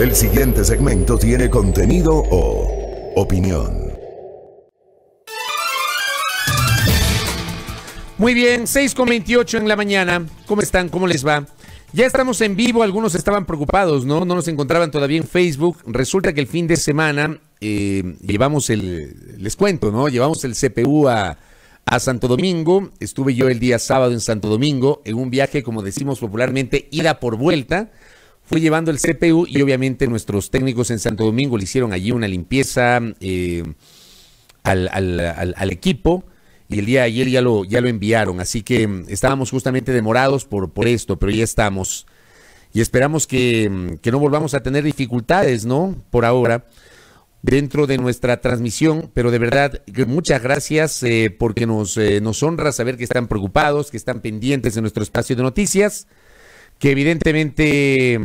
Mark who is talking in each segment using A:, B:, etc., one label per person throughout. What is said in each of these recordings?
A: El siguiente segmento tiene contenido o opinión.
B: Muy bien, 6:28 en la mañana. ¿Cómo están? ¿Cómo les va? Ya estamos en vivo, algunos estaban preocupados, ¿no? No nos encontraban todavía en Facebook. Resulta que el fin de semana llevamos les cuento, ¿no? Llevamos el CPU a Santo Domingo. Estuve yo el día sábado en Santo Domingo en un viaje, como decimos popularmente, ida por vuelta. Fui llevando el CPU y obviamente nuestros técnicos en Santo Domingo le hicieron allí una limpieza al equipo. Y el día de ayer ya lo enviaron, así que estábamos justamente demorados por esto, pero ya estamos. Y esperamos que no volvamos a tener dificultades, ¿no? Por ahora, dentro de nuestra transmisión, pero de verdad, muchas gracias porque nos honra saber que están preocupados, que están pendientes de nuestro espacio de noticias, que evidentemente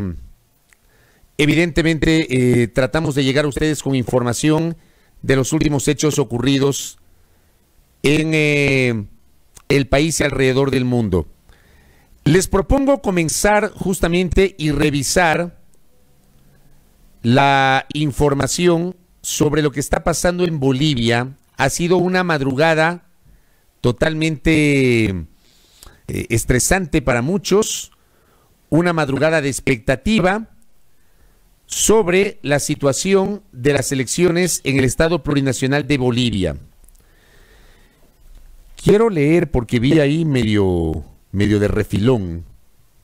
B: tratamos de llegar a ustedes con información de los últimos hechos ocurridos en el país y alrededor del mundo. Les propongo comenzar justamente y revisar la información sobre lo que está pasando en Bolivia. Ha sido una madrugada totalmente estresante para muchos, una madrugada de expectativa sobre la situación de las elecciones en el Estado Plurinacional de Bolivia. Quiero leer porque vi ahí medio de refilón,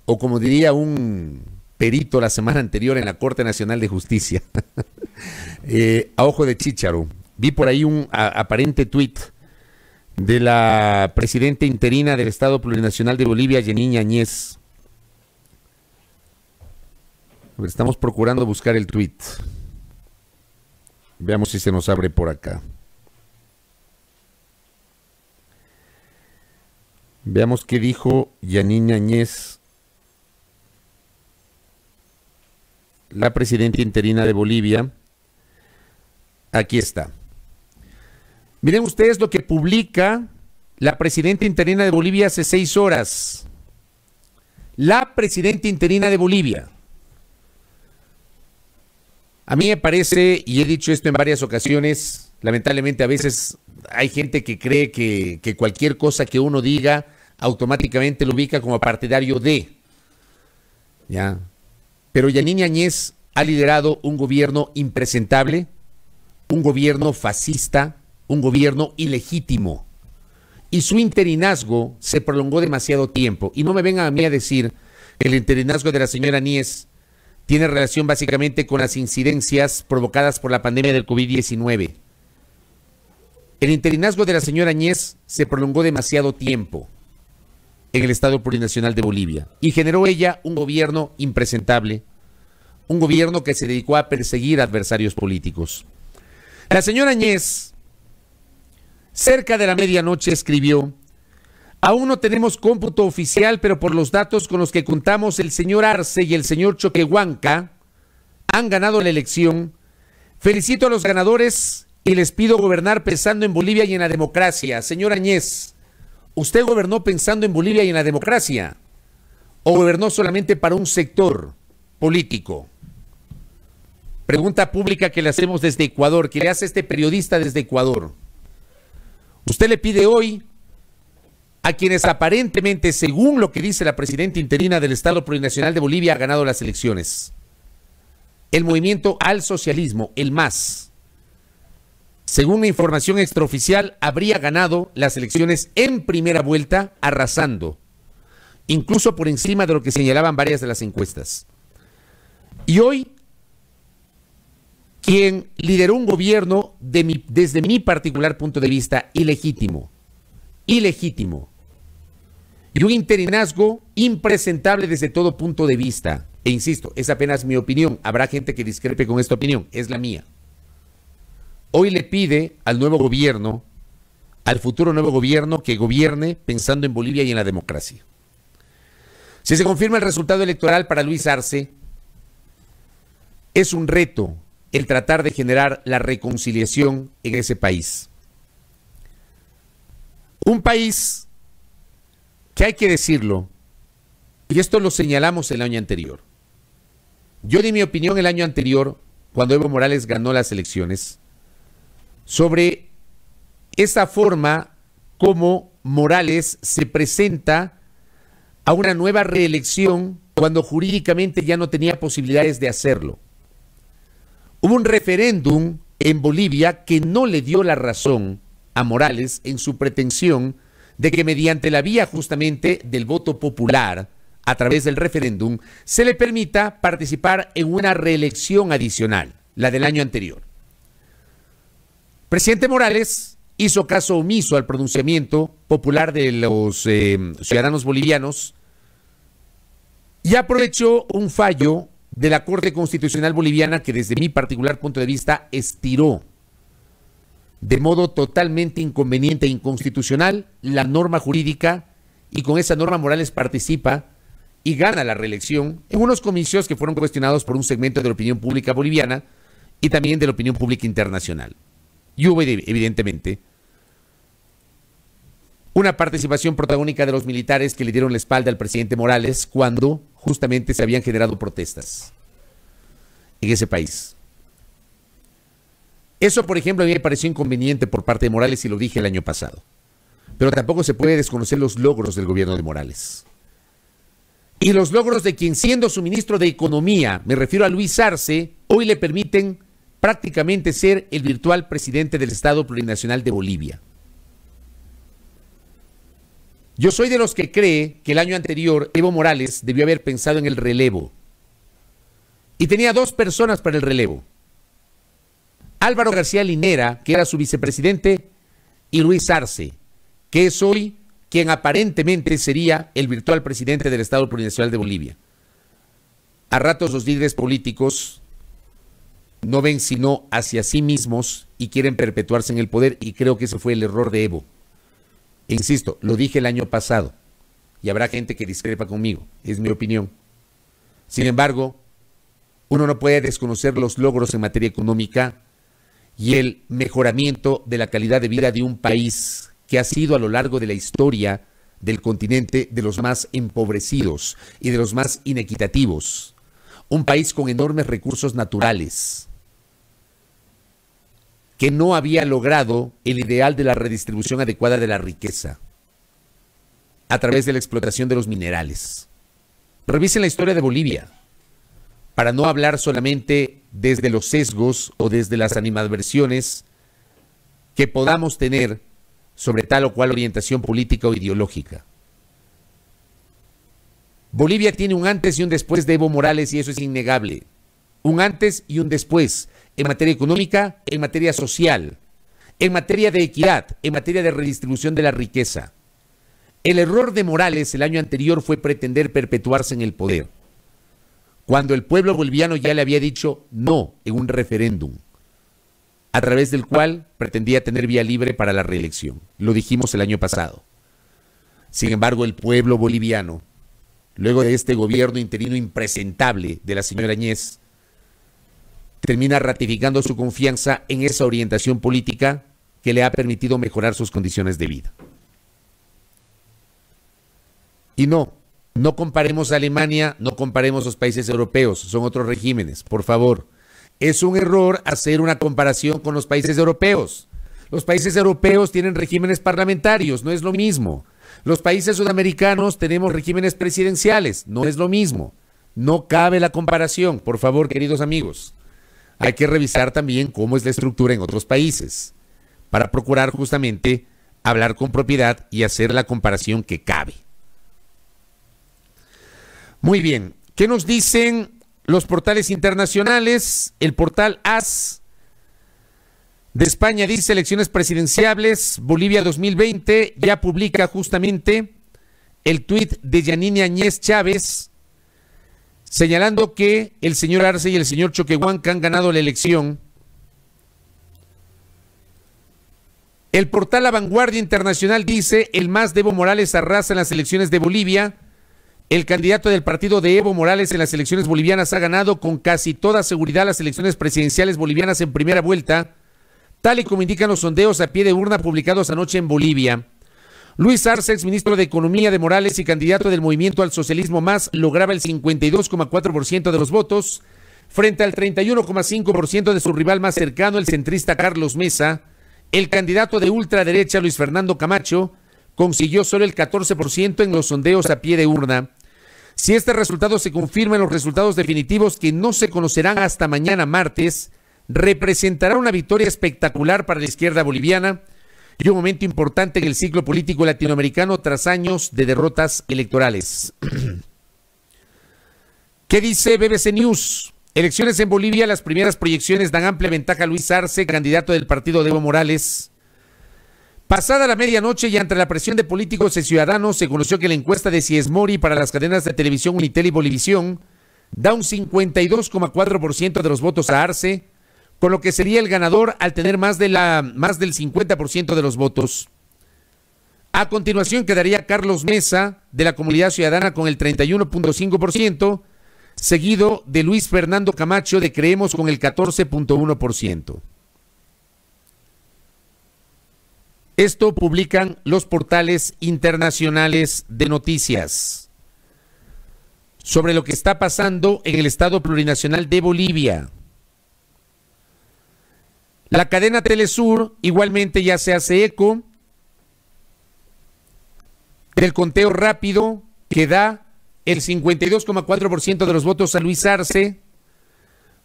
B: o como diría un perito la semana anterior en la Corte Nacional de Justicia, a ojo de chícharo. Vi por ahí un aparente tuit de la presidenta interina del Estado Plurinacional de Bolivia, Yanine Áñez. Estamos procurando buscar el tuit. Veamos si se nos abre por acá. Veamos qué dijo Yanine Áñez, la presidenta interina de Bolivia. Aquí está. Miren ustedes lo que publica la presidenta interina de Bolivia hace 6 horas. La presidenta interina de Bolivia. A mí me parece, y he dicho esto en varias ocasiones, lamentablemente a veces hay gente que cree que cualquier cosa que uno diga automáticamente lo ubica como partidario de. ¿Ya? Pero Yanine Áñez ha liderado un gobierno impresentable, un gobierno fascista, un gobierno ilegítimo. Y su interinazgo se prolongó demasiado tiempo. Y no me vengan a mí a decir que el interinazgo de la señora Áñez tiene relación básicamente con las incidencias provocadas por la pandemia del COVID-19. El interinazgo de la señora Áñez se prolongó demasiado tiempo en el Estado Plurinacional de Bolivia y generó ella un gobierno impresentable, un gobierno que se dedicó a perseguir adversarios políticos. La señora Áñez, cerca de la medianoche, escribió: aún no tenemos cómputo oficial, pero por los datos con los que contamos, el señor Arce y el señor Choquehuanca han ganado la elección. Felicito a los ganadores y les pido gobernar pensando en Bolivia y en la democracia. Señor Áñez, ¿usted gobernó pensando en Bolivia y en la democracia? ¿O gobernó solamente para un sector político? Pregunta pública que le hacemos desde Ecuador, que le hace este periodista desde Ecuador. Usted le pide hoy a quienes aparentemente, según lo que dice la presidenta interina del Estado Plurinacional de Bolivia, ha ganado las elecciones. El movimiento al socialismo, el MAS, según la información extraoficial, habría ganado las elecciones en primera vuelta, arrasando, incluso por encima de lo que señalaban varias de las encuestas. Y hoy, quien lideró un gobierno, desde mi particular punto de vista, ilegítimo, y un interinazgo impresentable desde todo punto de vista. E insisto, es apenas mi opinión. Habrá gente que discrepe con esta opinión, es la mía. Hoy le pide al nuevo gobierno, al futuro nuevo gobierno, que gobierne pensando en Bolivia y en la democracia. Si se confirma el resultado electoral para Luis Arce, es un reto el tratar de generar la reconciliación en ese país. Un país que, hay que decirlo, y esto lo señalamos el año anterior, Yo di mi opinión el año anterior, cuando Evo Morales ganó las elecciones, sobre esa forma como Morales se presenta a una nueva reelección cuando jurídicamente ya no tenía posibilidades de hacerlo. Hubo un referéndum en Bolivia que no le dio la razón a Morales en su pretensión de que mediante la vía justamente del voto popular, a través del referéndum, se le permita participar en una reelección adicional, la del año anterior. Presidente Morales hizo caso omiso al pronunciamiento popular de los ciudadanos bolivianos y aprovechó un fallo de la Corte Constitucional Boliviana que desde mi particular punto de vista estiró de modo totalmente inconveniente e inconstitucional la norma jurídica, y con esa norma Morales participa y gana la reelección en unos comicios que fueron cuestionados por un segmento de la opinión pública boliviana y también de la opinión pública internacional. Y hubo evidentemente una participación protagónica de los militares que le dieron la espalda al presidente Morales cuando justamente se habían generado protestas en ese país. Eso, por ejemplo, a mí me pareció inconveniente por parte de Morales y lo dije el año pasado. Pero tampoco se puede desconocer los logros del gobierno de Morales. Y los logros de quien, siendo su ministro de Economía, me refiero a Luis Arce, hoy le permiten prácticamente ser el virtual presidente del Estado Plurinacional de Bolivia. Yo soy de los que cree que el año anterior Evo Morales debió haber pensado en el relevo. Y tenía dos personas para el relevo. Álvaro García Linera, que era su vicepresidente, y Luis Arce, que es hoy quien aparentemente sería el virtual presidente del Estado Plurinacional de Bolivia. A ratos los líderes políticos no ven sino hacia sí mismos y quieren perpetuarse en el poder, y creo que ese fue el error de Evo. E insisto, lo dije el año pasado, y habrá gente que discrepa conmigo, es mi opinión. Sin embargo, uno no puede desconocer los logros en materia económica y el mejoramiento de la calidad de vida de un país que ha sido a lo largo de la historia del continente de los más empobrecidos y de los más inequitativos. Un país con enormes recursos naturales, que no había logrado el ideal de la redistribución adecuada de la riqueza a través de la explotación de los minerales. Revisen la historia de Bolivia, para no hablar solamente desde los sesgos o desde las animadversiones que podamos tener sobre tal o cual orientación política o ideológica. Bolivia tiene un antes y un después de Evo Morales, y eso es innegable. Un antes y un después en materia económica, en materia social, en materia de equidad, en materia de redistribución de la riqueza. El error de Morales el año anterior fue pretender perpetuarse en el poder, cuando el pueblo boliviano ya le había dicho no en un referéndum, a través del cual pretendía tener vía libre para la reelección. Lo dijimos el año pasado. Sin embargo, el pueblo boliviano, luego de este gobierno interino impresentable de la señora Añez, termina ratificando su confianza en esa orientación política que le ha permitido mejorar sus condiciones de vida. Y no comparemos a Alemania, no comparemos los países europeos, son otros regímenes, por favor. Es un error hacer una comparación con los países europeos. Los países europeos tienen regímenes parlamentarios, no es lo mismo. Los países sudamericanos tenemos regímenes presidenciales, no es lo mismo. No cabe la comparación, por favor, queridos amigos. Hay que revisar también cómo es la estructura en otros países, para procurar justamente hablar con propiedad y hacer la comparación que cabe. Muy bien, ¿qué nos dicen los portales internacionales? El portal AS de España dice: elecciones presidenciables, Bolivia 2020, ya publica justamente el tuit de Yanine Añez Chávez, señalando que el señor Arce y el señor Choquehuanca han ganado la elección. El portal La Vanguardia Internacional dice: el MAS de Evo Morales arrasa en las elecciones de Bolivia. El candidato del partido de Evo Morales en las elecciones bolivianas ha ganado con casi toda seguridad las elecciones presidenciales bolivianas en primera vuelta, tal y como indican los sondeos a pie de urna publicados anoche en Bolivia. Luis Arce, exministro de Economía de Morales y candidato del Movimiento al Socialismo MAS, lograba el 52,4% de los votos, Frente al 31,5% de su rival más cercano, el centrista Carlos Mesa, el candidato de ultraderecha Luis Fernando Camacho consiguió solo el 14% en los sondeos a pie de urna. Si este resultado se confirma en los resultados definitivos, que no se conocerán hasta mañana martes, representará una victoria espectacular para la izquierda boliviana y un momento importante en el ciclo político latinoamericano tras años de derrotas electorales. ¿Qué dice BBC News? Elecciones en Bolivia, las primeras proyecciones dan amplia ventaja a Luis Arce, candidato del partido de Evo Morales. Pasada la medianoche y ante la presión de políticos y ciudadanos, se conoció que la encuesta de Ciesmori para las cadenas de televisión Unitel y Bolivisión da un 52,4% de los votos a Arce, con lo que sería el ganador al tener más del 50% de los votos. A continuación quedaría Carlos Mesa, de la Comunidad Ciudadana, con el 31,5%, seguido de Luis Fernando Camacho, de Creemos, con el 14,1%. Esto publican los portales internacionales de noticias sobre lo que está pasando en el Estado Plurinacional de Bolivia. La cadena Telesur igualmente ya se hace eco del conteo rápido que da el 52,4% de los votos a Luis Arce.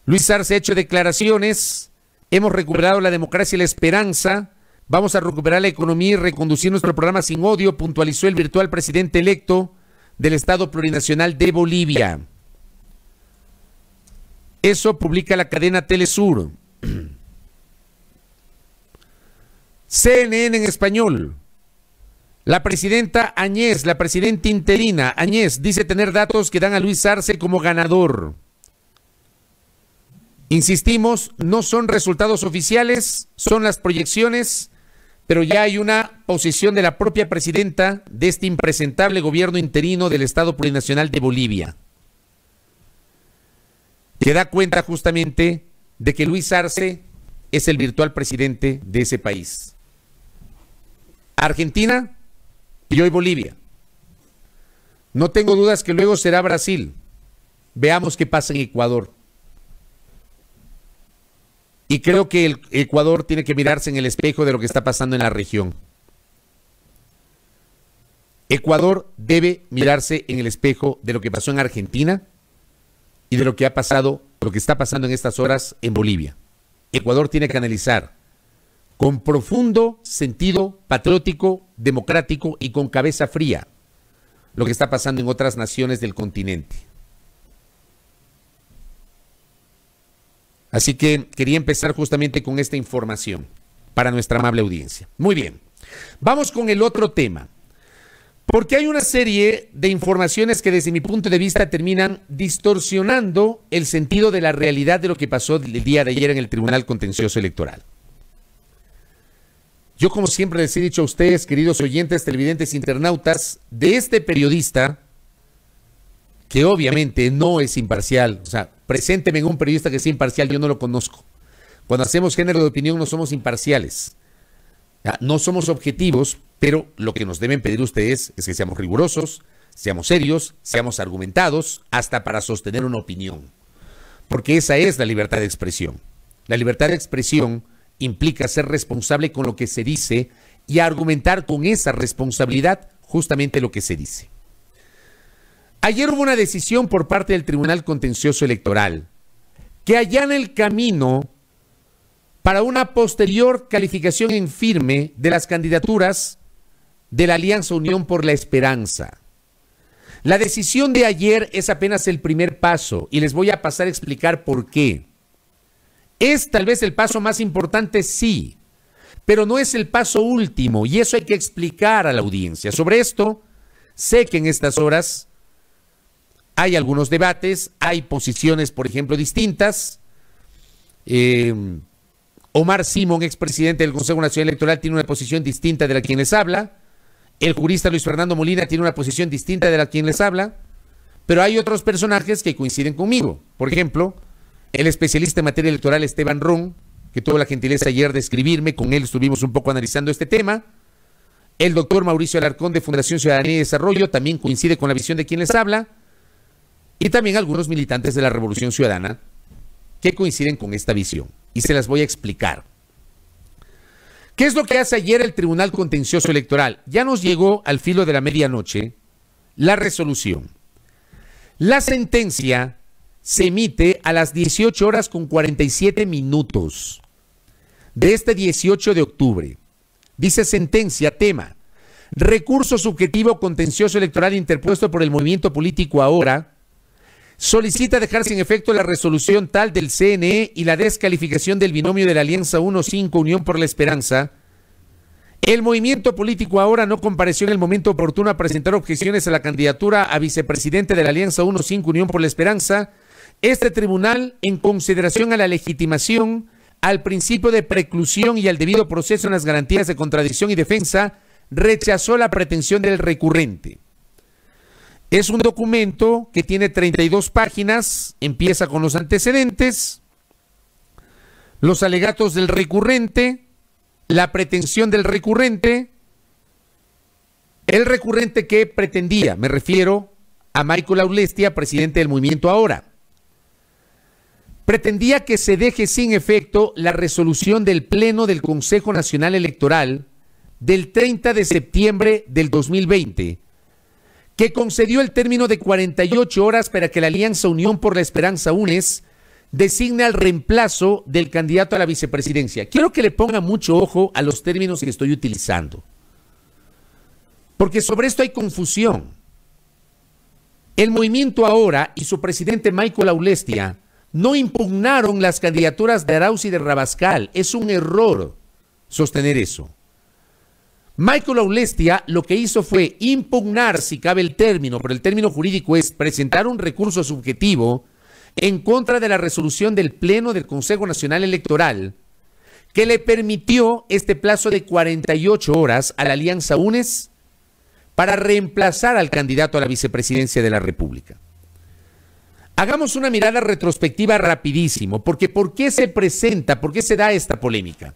B: Luis Arce ha hecho declaraciones: hemos recuperado la democracia y la esperanza, vamos a recuperar la economía y reconducir nuestro programa sin odio, puntualizó el virtual presidente electo del Estado Plurinacional de Bolivia. Eso publica la cadena Telesur. CNN en español. La presidenta Añez, la presidenta interina Añez, dice tener datos que dan a Luis Arce como ganador. Insistimos, no son resultados oficiales, son las proyecciones, pero ya hay una posición de la propia presidenta de este impresentable gobierno interino del Estado Plurinacional de Bolivia, que da cuenta justamente de que Luis Arce es el virtual presidente de ese país. Argentina y hoy Bolivia. No tengo dudas que luego será Brasil. Veamos qué pasa en Ecuador. Y creo que el Ecuador tiene que mirarse en el espejo de lo que está pasando en la región. Ecuador debe mirarse en el espejo de lo que pasó en Argentina y de lo que ha pasado, lo que está pasando en estas horas en Bolivia. Ecuador tiene que analizar con profundo sentido patriótico, democrático y con cabeza fría lo que está pasando en otras naciones del continente. Así que quería empezar justamente con esta información para nuestra amable audiencia. Muy bien, vamos con el otro tema, porque hay una serie de informaciones que desde mi punto de vista terminan distorsionando el sentido de la realidad de lo que pasó el día de ayer en el Tribunal Contencioso Electoral. Yo, como siempre les he dicho a ustedes, queridos oyentes, televidentes, internautas, de este periodista, que obviamente no es imparcial, o sea, presénteme en un periodista que sea imparcial, yo no lo conozco. Cuando hacemos género de opinión no somos imparciales, no somos objetivos, pero lo que nos deben pedir ustedes es que seamos rigurosos, seamos serios, seamos argumentados, hasta para sostener una opinión. Porque esa es la libertad de expresión. La libertad de expresión implica ser responsable con lo que se dice y argumentar con esa responsabilidad justamente lo que se dice. Ayer hubo una decisión por parte del Tribunal Contencioso Electoral que allana el camino para una posterior calificación en firme de las candidaturas de la Alianza Unión por la Esperanza. La decisión de ayer es apenas el primer paso y les voy a pasar a explicar por qué. ¿Es tal vez el paso más importante? Sí, pero no es el paso último y eso hay que explicar a la audiencia. Sobre esto, sé que en estas horas hay algunos debates, hay posiciones, por ejemplo, distintas. Omar Simón, expresidente del Consejo Nacional Electoral, tiene una posición distinta de la quien les habla. El jurista Luis Fernando Molina tiene una posición distinta de la quien les habla. Pero hay otros personajes que coinciden conmigo. Por ejemplo, el especialista en materia electoral Esteban Ron, que tuvo la gentileza ayer de escribirme, con él estuvimos un poco analizando este tema. El doctor Mauricio Alarcón de Fundación Ciudadanía y Desarrollo también coincide con la visión de quien les habla. Y también algunos militantes de la Revolución Ciudadana que coinciden con esta visión. Y se las voy a explicar. ¿Qué es lo que hace ayer el Tribunal Contencioso Electoral? Ya nos llegó al filo de la medianoche la resolución. La sentencia se emite a las 18 horas con 47 minutos de este 18 de octubre. Dice sentencia, tema, recurso subjetivo contencioso electoral interpuesto por el movimiento político Ahora, solicita dejar sin efecto la resolución tal del CNE y la descalificación del binomio de la Alianza 1-5 Unión por la Esperanza. El movimiento político Ahora no compareció en el momento oportuno a presentar objeciones a la candidatura a vicepresidente de la Alianza 1-5 Unión por la Esperanza. Este tribunal, en consideración a la legitimación, al principio de preclusión y al debido proceso en las garantías de contradicción y defensa, rechazó la pretensión del recurrente. Es un documento que tiene 32 páginas, empieza con los antecedentes, los alegatos del recurrente, la pretensión del recurrente, el recurrente que pretendía, me refiero a Michael Aulestia, presidente del movimiento Ahora. Pretendía que se deje sin efecto la resolución del Pleno del Consejo Nacional Electoral del 30 de septiembre del 2020, que concedió el término de 48 horas para que la Alianza Unión por la Esperanza UNES designe al reemplazo del candidato a la vicepresidencia. Quiero que le ponga mucho ojo a los términos que estoy utilizando, porque sobre esto hay confusión. El movimiento Ahora y su presidente Michael Aulestia no impugnaron las candidaturas de Arauz y de Rabascal. Es un error sostener eso. Michael Aulestia lo que hizo fue impugnar, si cabe el término, pero el término jurídico es presentar un recurso subjetivo en contra de la resolución del Pleno del Consejo Nacional Electoral que le permitió este plazo de 48 horas a la Alianza UNES para reemplazar al candidato a la vicepresidencia de la República. Hagamos una mirada retrospectiva rapidísimo, porque ¿por qué se presenta, por qué se da esta polémica?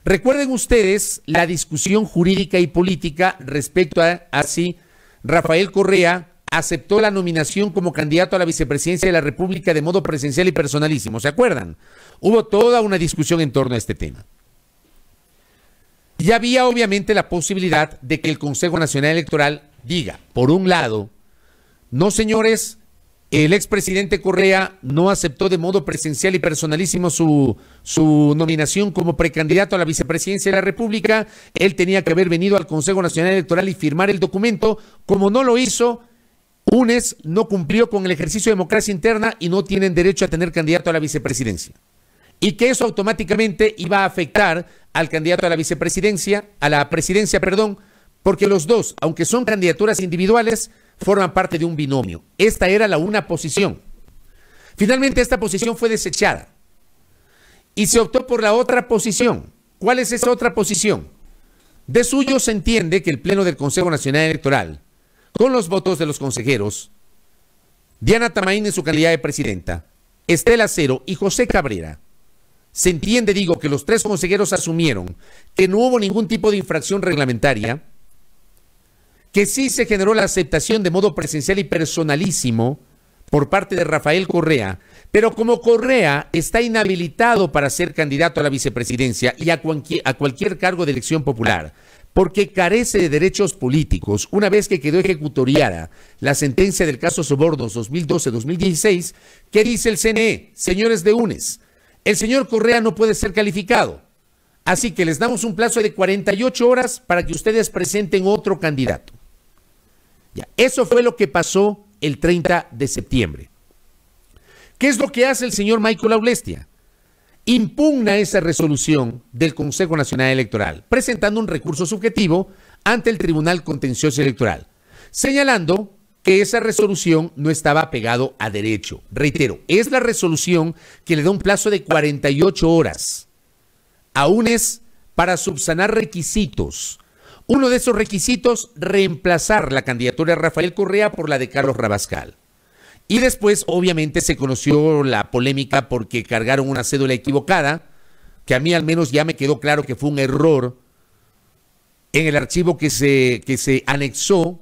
B: Recuerden ustedes la discusión jurídica y política respecto a si Rafael Correa aceptó la nominación como candidato a la vicepresidencia de la República de modo presencial y personalísimo. ¿Se acuerdan? Hubo toda una discusión en torno a este tema. Y había obviamente la posibilidad de que el Consejo Nacional Electoral diga, por un lado, no señores, el expresidente Correa no aceptó de modo presencial y personalísimo su nominación como precandidato a la vicepresidencia de la República. Él tenía que haber venido al Consejo Nacional Electoral y firmar el documento. Como no lo hizo, UNES no cumplió con el ejercicio de democracia interna y no tienen derecho a tener candidato a la vicepresidencia. Y que eso automáticamente iba a afectar al candidato a la vicepresidencia, a la presidencia, perdón, porque los dos, aunque son candidaturas individuales, forman parte de un binomio. Esta era la una posición. Finalmente esta posición fue desechada y se optó por la otra posición. ¿Cuál es esa otra posición? De suyo se entiende que el Pleno del Consejo Nacional Electoral, con los votos de los consejeros, Diana Tamaín en su calidad de presidenta, Estela Cero y José Cabrera, se entiende, digo, que los tres consejeros asumieron que no hubo ningún tipo de infracción reglamentaria, que sí se generó la aceptación de modo presencial y personalísimo por parte de Rafael Correa, pero como Correa está inhabilitado para ser candidato a la vicepresidencia y a cualquier cargo de elección popular, porque carece de derechos políticos, una vez que quedó ejecutoriada la sentencia del caso Sobornos 2012-2016, ¿qué dice el CNE? Señores de UNES, el señor Correa no puede ser calificado, así que les damos un plazo de 48 horas para que ustedes presenten otro candidato. Ya, eso fue lo que pasó el 30 de septiembre. ¿Qué es lo que hace el señor Michael Aulestia? Impugna esa resolución del Consejo Nacional Electoral, presentando un recurso subjetivo ante el Tribunal Contencioso Electoral, señalando que esa resolución no estaba apegado a derecho. Reitero, es la resolución que le da un plazo de 48 horas a UNES para subsanar requisitos. Uno de esos requisitos, reemplazar la candidatura de Rafael Correa por la de Carlos Rabascal. Y después, obviamente, se conoció la polémica porque cargaron una cédula equivocada, que a mí al menos ya me quedó claro que fue un error en el archivo que se anexó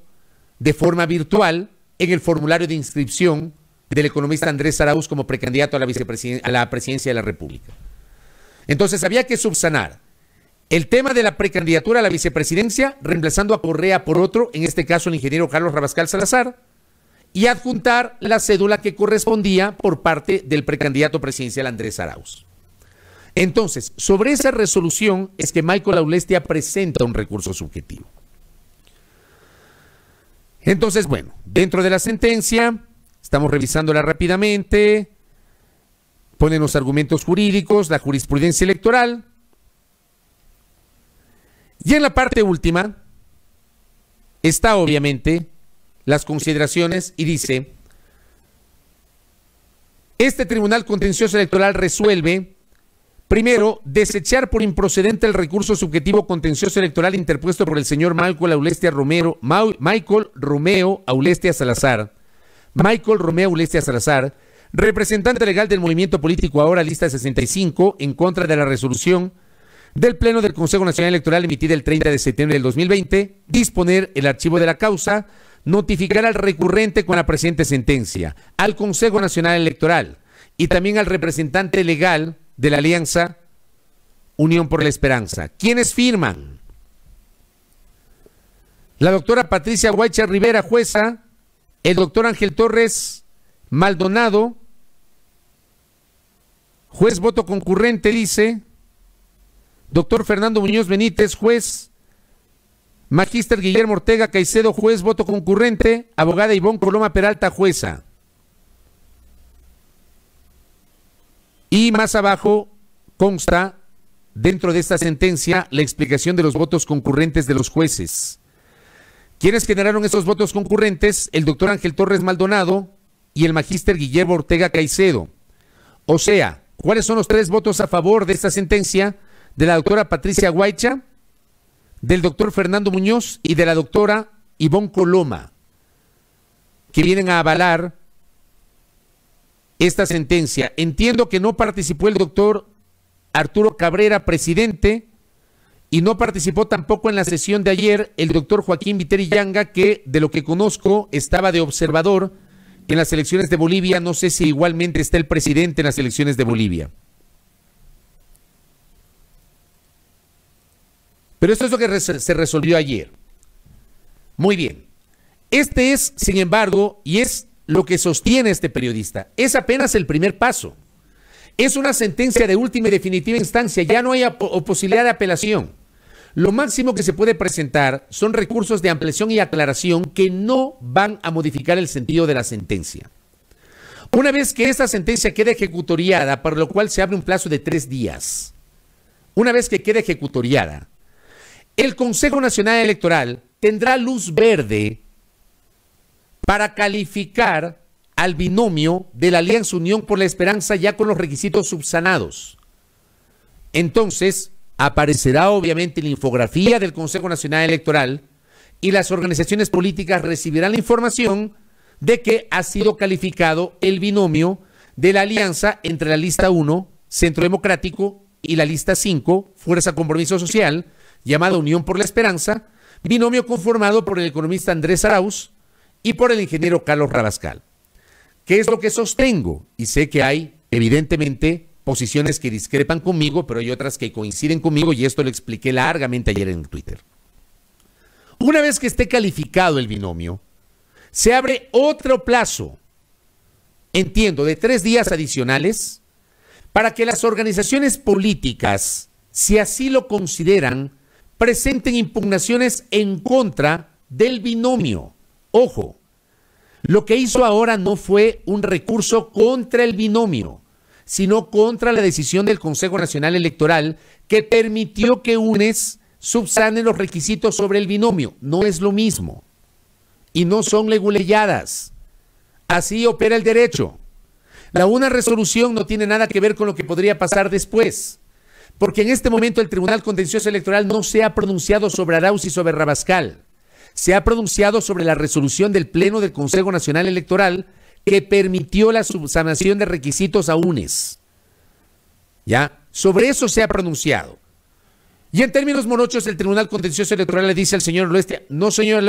B: de forma virtual en el formulario de inscripción del economista Andrés Arauz como precandidato a la presidencia de la República. Entonces había que subsanar el tema de la precandidatura a la vicepresidencia, reemplazando a Correa por otro, en este caso el ingeniero Carlos Rabascal Salazar, y adjuntar la cédula que correspondía por parte del precandidato presidencial Andrés Arauz. Entonces, sobre esa resolución es que Michael Aulestia presenta un recurso subjetivo. Entonces, bueno, dentro de la sentencia, estamos revisándola rápidamente, ponen los argumentos jurídicos, la jurisprudencia electoral, y en la parte última está obviamente las consideraciones y dice: este Tribunal Contencioso Electoral resuelve, primero, desechar por improcedente el recurso subjetivo contencioso electoral interpuesto por el señor Michael Romeo Aulestia Salazar, representante legal del movimiento político Ahora Lista 65, en contra de la resolución del Pleno del Consejo Nacional Electoral emitida el 30 de septiembre del 2020, disponer el archivo de la causa, notificar al recurrente con la presente sentencia, al Consejo Nacional Electoral y también al representante legal de la Alianza Unión por la Esperanza. ¿Quiénes firman? La doctora Patricia Guaycha Rivera, jueza, el doctor Ángel Torres Maldonado, juez voto concurrente, dice, doctor Fernando Muñoz Benítez, juez, magíster Guillermo Ortega Caicedo, juez voto concurrente, abogada Ivonne Coloma Peralta, jueza. Y más abajo consta, dentro de esta sentencia, la explicación de los votos concurrentes de los jueces. ¿Quiénes generaron esos votos concurrentes? El doctor Ángel Torres Maldonado y el magíster Guillermo Ortega Caicedo. O sea, ¿cuáles son los tres votos a favor de esta sentencia? De la doctora Patricia Guaycha, del doctor Fernando Muñoz y de la doctora Ivonne Coloma, que vienen a avalar esta sentencia. Entiendo que no participó el doctor Arturo Cabrera, presidente, y no participó tampoco en la sesión de ayer el doctor Joaquín Viteri Yanga, que de lo que conozco estaba de observador en las elecciones de Bolivia. No sé si igualmente está el presidente en las elecciones de Bolivia. Pero esto es lo que se resolvió ayer. Muy bien. Este es, sin embargo, y es lo que sostiene este periodista, es apenas el primer paso. Es una sentencia de última y definitiva instancia, ya no hay posibilidad de apelación. Lo máximo que se puede presentar son recursos de ampliación y aclaración que no van a modificar el sentido de la sentencia. Una vez que esta sentencia quede ejecutoriada, para lo cual se abre un plazo de 3 días, una vez que quede ejecutoriada, el Consejo Nacional Electoral tendrá luz verde para calificar al binomio de la Alianza Unión por la Esperanza ya con los requisitos subsanados. Entonces, aparecerá obviamente la infografía del Consejo Nacional Electoral y las organizaciones políticas recibirán la información de que ha sido calificado el binomio de la alianza entre la lista 1, Centro Democrático, y la lista 5, Fuerza Compromiso Social, llamada Unión por la Esperanza, binomio conformado por el economista Andrés Arauz y por el ingeniero Carlos Rabascal. ¿Qué es lo que sostengo? Y sé que hay, evidentemente, posiciones que discrepan conmigo, pero hay otras que coinciden conmigo, y esto lo expliqué largamente ayer en Twitter. Una vez que esté calificado el binomio, se abre otro plazo, entiendo, de 3 días adicionales, para que las organizaciones políticas, si así lo consideran, presenten impugnaciones en contra del binomio. Ojo, lo que hizo ahora no fue un recurso contra el binomio, sino contra la decisión del Consejo Nacional Electoral que permitió que UNES subsane los requisitos sobre el binomio. No es lo mismo y no son leguleyadas. Así opera el derecho. La una resolución no tiene nada que ver con lo que podría pasar después, porque en este momento el Tribunal Contencioso Electoral no se ha pronunciado sobre Arauz y sobre Rabascal. Se ha pronunciado sobre la resolución del Pleno del Consejo Nacional Electoral que permitió la subsanación de requisitos a UNES. ¿Ya? Sobre eso se ha pronunciado. Y en términos morochos, el Tribunal Contencioso Electoral le dice al señor Aulestia: no, señor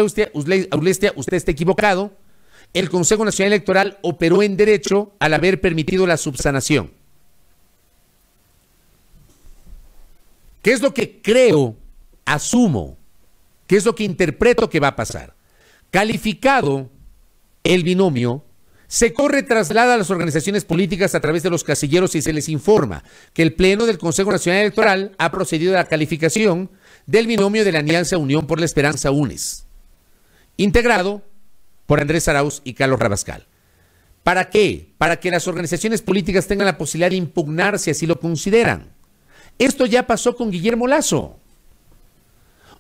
B: Aulestia, usted está equivocado. el Consejo Nacional Electoral operó en derecho al haber permitido la subsanación. ¿Qué es lo que creo, asumo, qué es lo que interpreto que va a pasar? Calificado el binomio, se traslada a las organizaciones políticas a través de los casilleros y se les informa que el Pleno del Consejo Nacional Electoral ha procedido a la calificación del binomio de la Alianza Unión por la Esperanza UNES, integrado por Andrés Arauz y Carlos Rabascal. ¿Para qué? Para que las organizaciones políticas tengan la posibilidad de impugnar si así lo consideran. Esto ya pasó con Guillermo Lasso.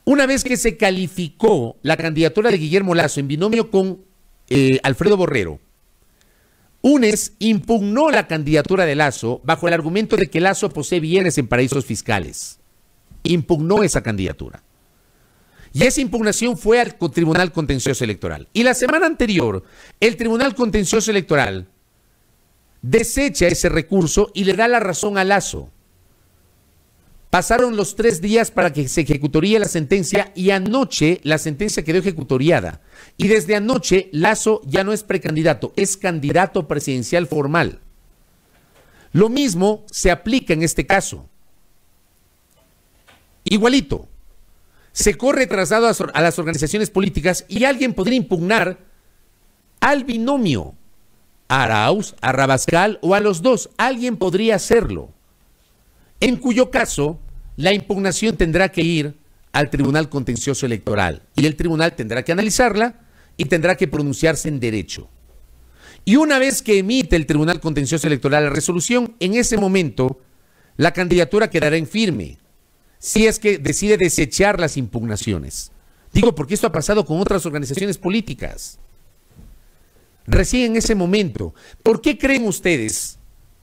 B: Una vez que se calificó la candidatura de Guillermo Lasso en binomio con Alfredo Borrero, UNES impugnó la candidatura de Lasso bajo el argumento de que Lasso posee bienes en paraísos fiscales. Impugnó esa candidatura. Y esa impugnación fue al Tribunal Contencioso Electoral. Y la semana anterior, el Tribunal Contencioso Electoral desecha ese recurso y le da la razón a Lasso. Pasaron los 3 días para que se ejecutaría la sentencia y anoche la sentencia quedó ejecutoriada. Y desde anoche Lasso ya no es precandidato, es candidato presidencial formal. Lo mismo se aplica en este caso. Igualito. Se corre traslado a las organizaciones políticas y alguien podría impugnar al binomio, a Arauz, a Rabascal o a los dos. Alguien podría hacerlo. En cuyo caso, la impugnación tendrá que ir al Tribunal Contencioso Electoral y el tribunal tendrá que analizarla y tendrá que pronunciarse en derecho. Y una vez que emite el Tribunal Contencioso Electoral la resolución, en ese momento la candidatura quedará en firme, si es que decide desechar las impugnaciones. Digo, porque esto ha pasado con otras organizaciones políticas. Recién en ese momento. ¿Por qué creen ustedes,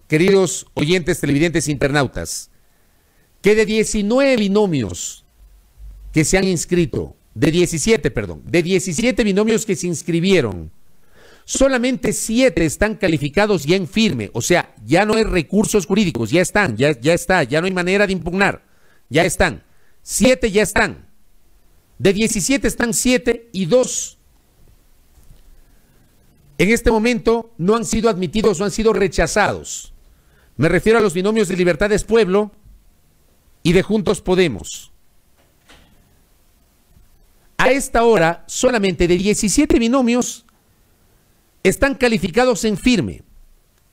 B: queridos oyentes, televidentes, internautas, que de 19 binomios que se han inscrito, de 17 binomios que se inscribieron, solamente 7 están calificados ya en firme? O sea, ya no hay recursos jurídicos, ya están, ya no hay manera de impugnar, ya están. 7 ya están. De 17 están 7 y 2 en este momento no han sido admitidos o han sido rechazados. Me refiero a los binomios de Libertades Pueblo y de Juntos Podemos. A esta hora, solamente de 17 binomios están calificados en firme.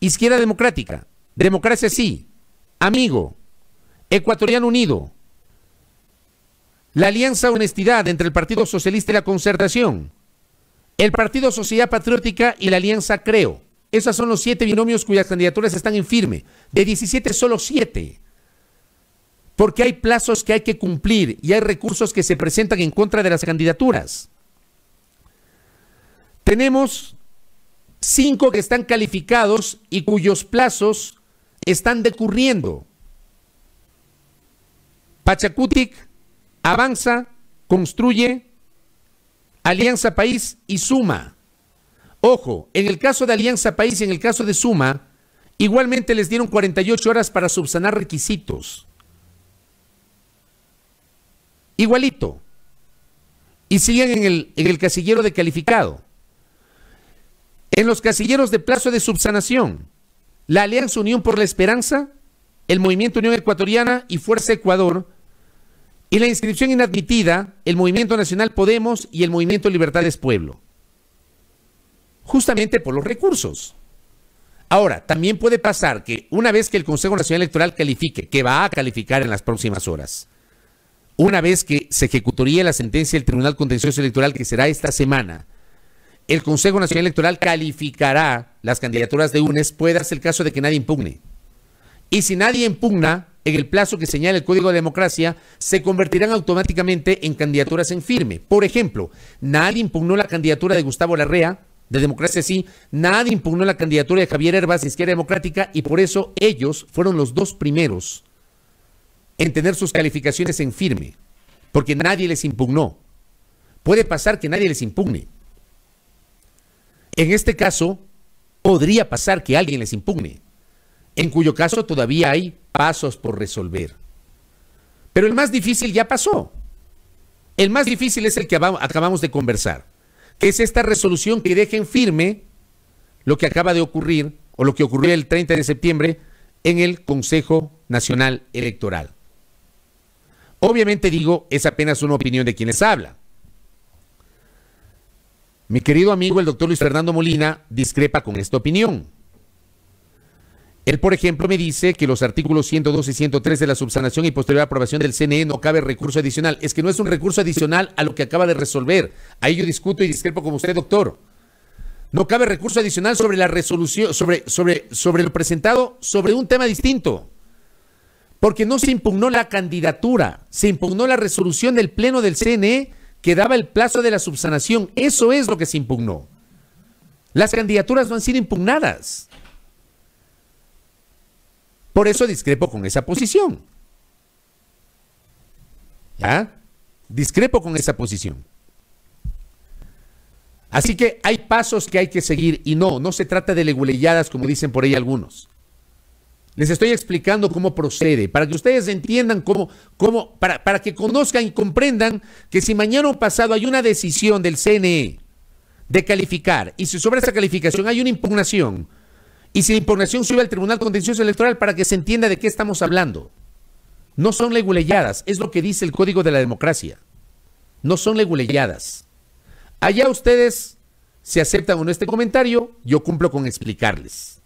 B: Izquierda Democrática, Democracia Sí, Amigo, Ecuatoriano Unido, la Alianza Honestidad entre el Partido Socialista y la Concertación, el Partido Sociedad Patriótica y la Alianza Creo. Esos son los 7 binomios cuyas candidaturas están en firme. De 17, solo 7. Porque hay plazos que hay que cumplir y hay recursos que se presentan en contra de las candidaturas. Tenemos 5 que están calificados y cuyos plazos están decurriendo. Pachacutic, Avanza, Construye, Alianza País y Suma. Ojo, en el caso de Alianza País y en el caso de Suma, igualmente les dieron 48 horas para subsanar requisitos. Igualito. Y siguen en el casillero de calificado. En los casilleros de plazo de subsanación, la Alianza Unión por la Esperanza, el Movimiento Unión Ecuatoriana y Fuerza Ecuador, y la inscripción inadmitida, el Movimiento Nacional Podemos y el Movimiento Libertades Pueblo. Justamente por los recursos. Ahora, también puede pasar que una vez que el Consejo Nacional Electoral califique, que va a calificar en las próximas horas, una vez que se ejecutaría la sentencia del Tribunal Contencioso Electoral, que será esta semana, el Consejo Nacional Electoral calificará las candidaturas de UNES, puede darse el caso de que nadie impugne. Y si nadie impugna, en el plazo que señala el Código de Democracia, se convertirán automáticamente en candidaturas en firme. Por ejemplo, nadie impugnó la candidatura de Gustavo Larrea, de Democracia Sí, nadie impugnó la candidatura de Javier Herbas, de Izquierda Democrática, y por eso ellos fueron los 2 primeros en tener sus calificaciones en firme, porque nadie les impugnó. Puede pasar que nadie les impugne. En este caso, podría pasar que alguien les impugne, en cuyo caso todavía hay pasos por resolver. Pero el más difícil ya pasó. El más difícil es el que acabamos de conversar. que es esta resolución que deja en firme lo que acaba de ocurrir, o lo que ocurrió el 30 de septiembre en el Consejo Nacional Electoral. Obviamente digo, es apenas una opinión de quienes habla. Mi querido amigo, el doctor Luis Fernando Molina, discrepa con esta opinión. Él, por ejemplo, me dice que los artículos 102 y 103 de la subsanación y posterior aprobación del CNE no cabe recurso adicional. Es que no es un recurso adicional a lo que acaba de resolver. Ahí yo discuto y discrepo con usted, doctor. No cabe recurso adicional sobre la resolución, sobre lo presentado, sobre un tema distinto. Porque no se impugnó la candidatura, se impugnó la resolución del Pleno del CNE que daba el plazo de la subsanación. Eso es lo que se impugnó. Las candidaturas no han sido impugnadas. Por eso discrepo con esa posición. ¿Ya? Discrepo con esa posición. Así que hay pasos que hay que seguir y no se trata de leguleyadas como dicen por ahí algunos. Les estoy explicando cómo procede, para que ustedes entiendan para que conozcan y comprendan que si mañana o pasado hay una decisión del CNE de calificar y si sobre esa calificación hay una impugnación y si la impugnación sube al Tribunal Contencioso Electoral, para que se entienda de qué estamos hablando. No son leguleyadas, es lo que dice el Código de la Democracia. No son leguleyadas. Allá ustedes se aceptan o no este comentario, yo cumplo con explicarles.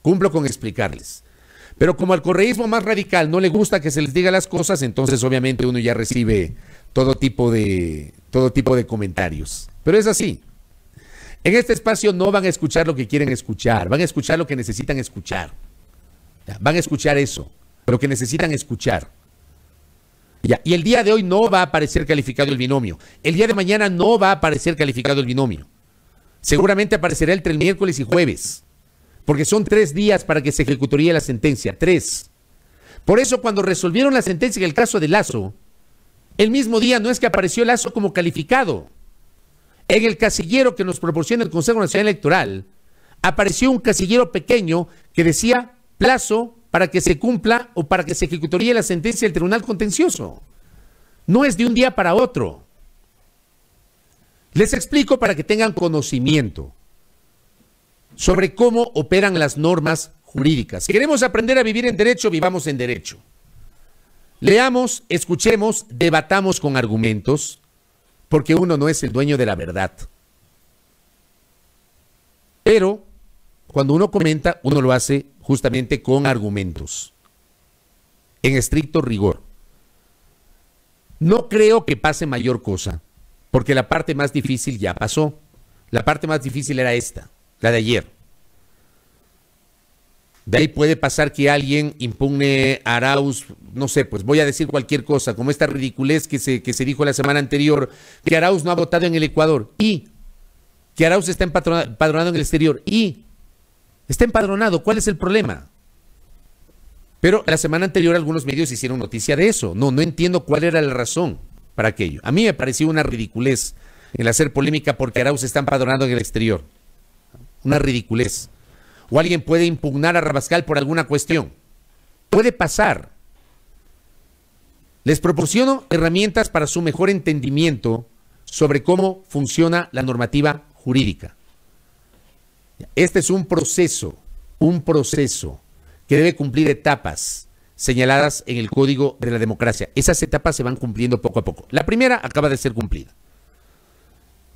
B: Cumplo con explicarles. Pero como al correísmo más radical no le gusta que se les diga las cosas, entonces obviamente uno ya recibe todo tipo de comentarios. Pero es así. En este espacio no van a escuchar lo que quieren escuchar, van a escuchar lo que necesitan escuchar. Van a escuchar eso, lo que necesitan escuchar. Y el día de hoy no va a aparecer calificado el binomio. El día de mañana no va a aparecer calificado el binomio. Seguramente aparecerá entre el miércoles y jueves. Porque son 3 días para que se ejecutaría la sentencia, 3. Por eso cuando resolvieron la sentencia en el caso de Lazo, el mismo día no es que apareció Lazo como calificado. En el casillero que nos proporciona el Consejo Nacional Electoral, apareció un casillero pequeño que decía plazo para que se cumpla o para que se ejecutaría la sentencia del Tribunal Contencioso. No es de un día para otro. Les explico para que tengan conocimiento sobre cómo operan las normas jurídicas. Si queremos aprender a vivir en derecho, vivamos en derecho. Leamos, escuchemos, debatamos con argumentos, porque uno no es el dueño de la verdad. Pero cuando uno comenta, uno lo hace justamente con argumentos, en estricto rigor. No creo que pase mayor cosa, porque la parte más difícil ya pasó. La parte más difícil era esta, la de ayer. De ahí puede pasar que alguien impugne a Arauz, no sé, pues voy a decir cualquier cosa, como esta ridiculez que se dijo la semana anterior, que Arauz no ha votado en el Ecuador, y que Arauz está empadronado en el exterior, y está empadronado, ¿cuál es el problema? Pero la semana anterior algunos medios hicieron noticia de eso. No entiendo cuál era la razón para aquello. A mí me pareció una ridiculez el hacer polémica porque Arauz está empadronado en el exterior. Una ridiculez. O alguien puede impugnar a Rabascal por alguna cuestión. Puede pasar. Les proporciono herramientas para su mejor entendimiento sobre cómo funciona la normativa jurídica. Este es un proceso que debe cumplir etapas señaladas en el Código de la Democracia. Esas etapas se van cumpliendo poco a poco. La primera acaba de ser cumplida.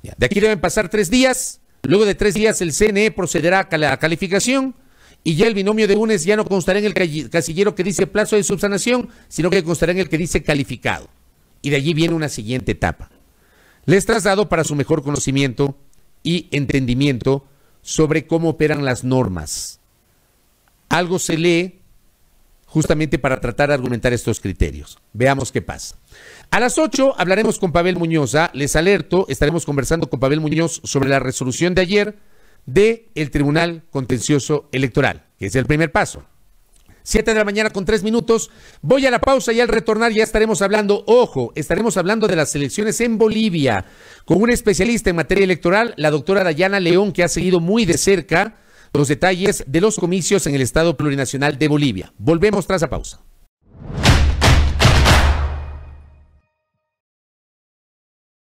B: De aquí deben pasar 3 días. Luego de 3 días el CNE procederá a la calificación y ya el binomio de UNES ya no constará en el casillero que dice plazo de subsanación, sino que constará en el que dice calificado. Y de allí viene una siguiente etapa. Les traslado para su mejor conocimiento y entendimiento sobre cómo operan las normas. Algo se lee justamente para tratar de argumentar estos criterios. Veamos qué pasa. A las 8 hablaremos con Pavel Muñoz. Les alerto, estaremos conversando con Pavel Muñoz sobre la resolución de ayer del Tribunal Contencioso Electoral, que es el primer paso. 7 de la mañana con 3 minutos. Voy a la pausa y al retornar ya estaremos hablando, ojo, estaremos hablando de las elecciones en Bolivia con una especialista en materia electoral, la doctora Dayana León, que ha seguido muy de cerca los detalles de los comicios en el Estado Plurinacional de Bolivia. Volvemos tras la pausa.